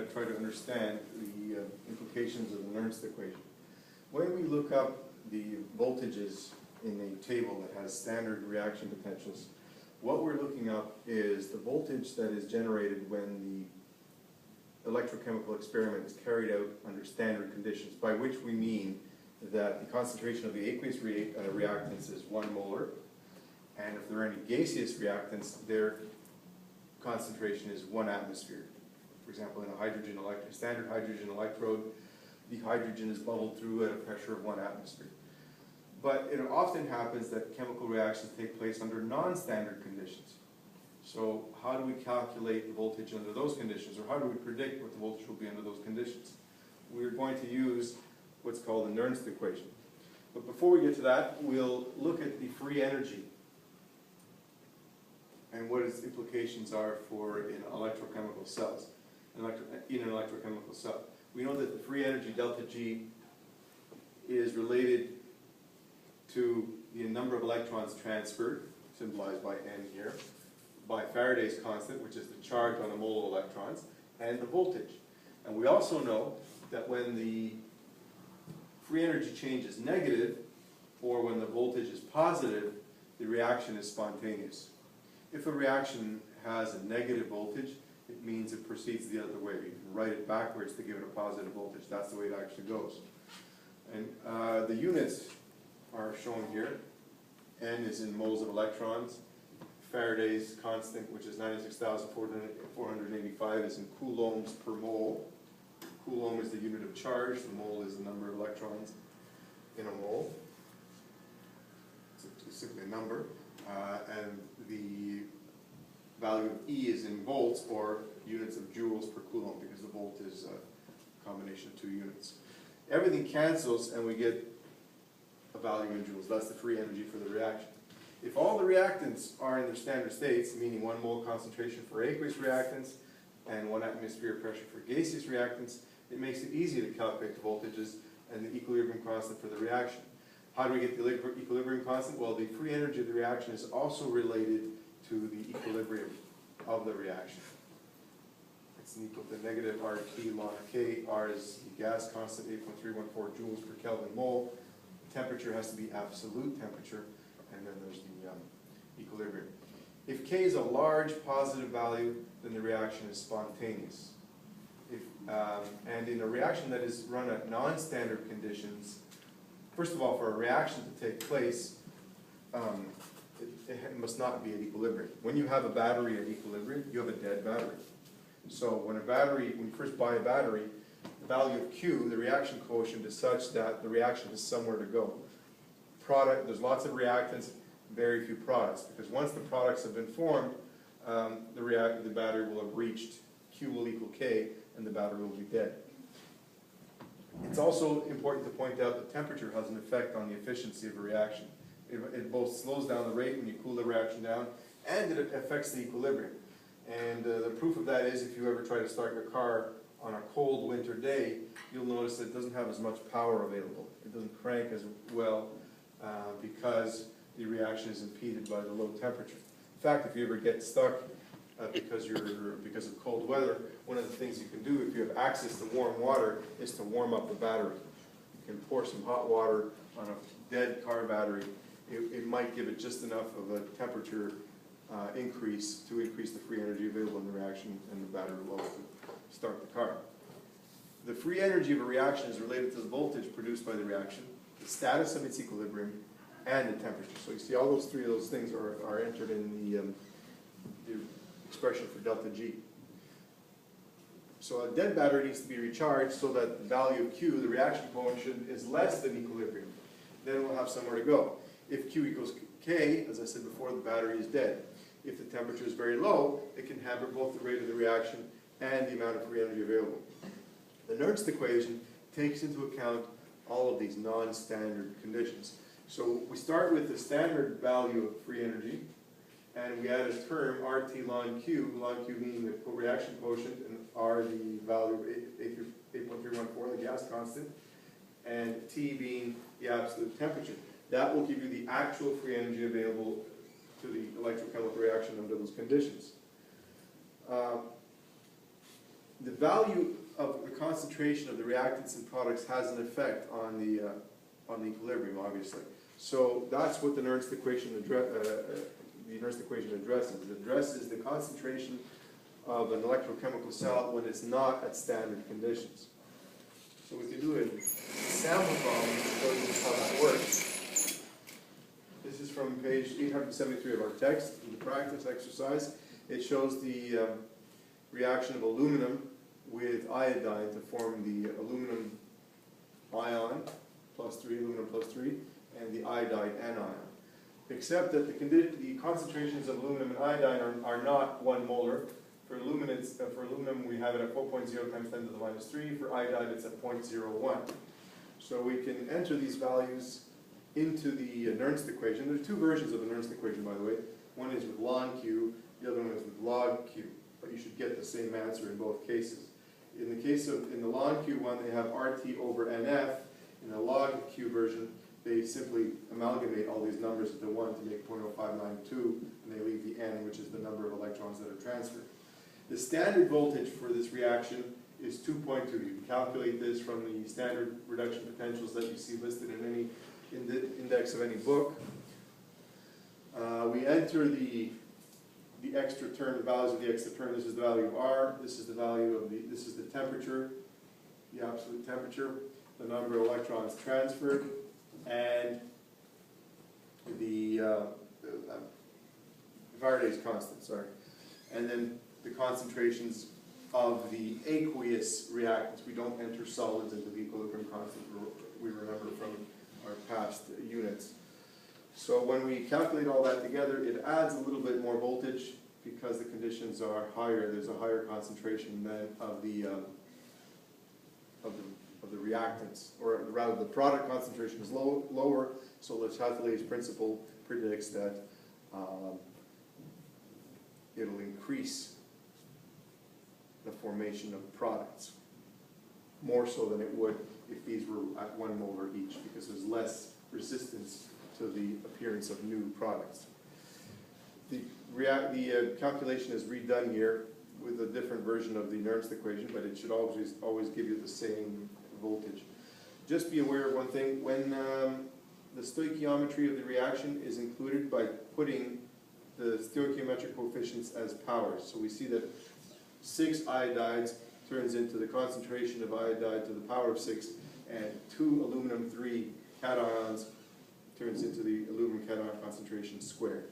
to try to understand the implications of the Nernst equation. When we look up the voltages in a table that has standard reaction potentials, what we're looking up is the voltage that is generated when the electrochemical experiment is carried out under standard conditions, by which we mean that the concentration of the aqueous reactants is 1 molar, and if there are any gaseous reactants, their concentration is 1 atmosphere. For example, in a standard hydrogen electrode, the hydrogen is bubbled through at a pressure of 1 atmosphere. But it often happens that chemical reactions take place under non-standard conditions. So how do we calculate the voltage under those conditions, or how do we predict what the voltage will be under those conditions? We're going to use what's called the Nernst equation. But before we get to that, we'll look at the free energy and what its implications are for in electrochemical cells, in an electrochemical cell. We know that the free energy delta G is related to the number of electrons transferred, symbolized by N here, by Faraday's constant, which is the charge on a mole of electrons, and the voltage. And we also know that when the free energy change is negative, or when the voltage is positive, the reaction is spontaneous. If a reaction has a negative voltage, it means it proceeds the other way. You can write it backwards to give it a positive voltage. That's the way it actually goes. And the units are shown here. N is in moles of electrons. Faraday's constant, which is 96,485, is in coulombs per mole. Coulomb is the unit of charge. The mole is the number of electrons in a mole. It's simply a number. And the value of E is in volts, or units of joules per coulomb, because the volt is a combination of 2 units. Everything cancels and we get a value in joules. That's the free energy for the reaction. If all the reactants are in their standard states, meaning 1 mole concentration for aqueous reactants and 1 atmosphere pressure for gaseous reactants, it makes it easy to calculate the voltages and the equilibrium constant for the reaction. How do we get the equilibrium constant? Well, the free energy of the reaction is also related to the equilibrium of the reaction. It's equal to negative RT log K. R is the gas constant, 8.314 joules per Kelvin mole. Temperature has to be absolute temperature, and then there's the equilibrium. If K is a large positive value, then the reaction is spontaneous. And in a reaction that is run at non-standard conditions, first of all, for a reaction to take place, it must not be at equilibrium. When you have a battery at equilibrium, you have a dead battery. So when you first buy a battery, the value of Q, the reaction quotient, is such that the reaction has somewhere to go. There's lots of reactants, very few products, because once the products have been formed, the battery will have reached Q will equal K, and the battery will be dead. It's also important to point out that temperature has an effect on the efficiency of a reaction. It both slows down the rate when you cool the reaction down, and it affects the equilibrium. And the proof of that is if you ever try to start your car on a cold winter day, you'll notice that it doesn't have as much power available. It doesn't crank as well because the reaction is impeded by the low temperature. In fact, if you ever get stuck because of cold weather, one of the things you can do if you have access to warm water is to warm up the battery. You can pour some hot water on a dead car battery. It might give it just enough of a temperature increase to increase the free energy available in the reaction, and the battery will start the car. The free energy of a reaction is related to the voltage produced by the reaction, the status of its equilibrium, and the temperature. So you see all those three of those things are entered in the expression for delta G. So a dead battery needs to be recharged so that the value of Q, the reaction quotient, is less than equilibrium. Then we'll have somewhere to go. If Q equals K, as I said before, the battery is dead. If the temperature is very low, it can hamper both the rate of the reaction and the amount of free energy available. The Nernst equation takes into account all of these non-standard conditions. So we start with the standard value of free energy, and we add a term, RT ln Q meaning the reaction quotient, and R the value of 8.314, the gas constant, and T being the absolute temperature. That will give you the actual free energy available to the electrochemical reaction under those conditions. the value of the concentration of the reactants and products has an effect on the equilibrium, obviously. So that's what the Nernst equation addresses. It addresses the concentration of an electrochemical cell when it's not at standard conditions. So we can do a sample problem to show you how that works. This is from page 873 of our text, in the practice exercise. It shows the reaction of aluminum with iodine to form the aluminum ion, aluminum plus 3, and the iodide anion. Except that the concentrations of aluminum and iodine are not 1 molar. For aluminum, we have it at 4.0 times 10 to the minus 3. For iodide, it's at 0.01. So we can enter these values into the Nernst equation. There are two versions of the Nernst equation, by the way. One is with ln Q, the other one is with log Q. But you should get the same answer in both cases. In the case of, in the ln Q one, they have RT over NF. In the log Q version, they simply amalgamate all these numbers into 1 to make 0.0592, and they leave the N, which is the number of electrons that are transferred. The standard voltage for this reaction is 2.2. You can calculate this from the standard reduction potentials that you see listed in the index of any book. We enter the extra term, the values of the extra term. This is the value of R. This is the value of this is the temperature, the absolute temperature, the number of electrons transferred, and the Faraday's constant, sorry. And then the concentrations of the aqueous reactants. We don't enter solids into the equilibrium constant, we remember from our past units. So when we calculate all that together, it adds a little bit more voltage because the conditions are higher. There's a higher concentration than of the reactants, or rather the product concentration is lower, so Le Chatelier's principle predicts that it'll increase the formation of products, more so than it would if these were at 1 molar each, because there's less resistance to the appearance of new products. The calculation is redone here with a different version of the Nernst equation, but it should always give you the same voltage. Just be aware of one thing: when the stoichiometry of the reaction is included by putting the stoichiometric coefficients as powers. So we see that 6 iodides turns into the concentration of iodide to the power of 6, and 2 aluminum 3 cations turns into the aluminum cation concentration squared.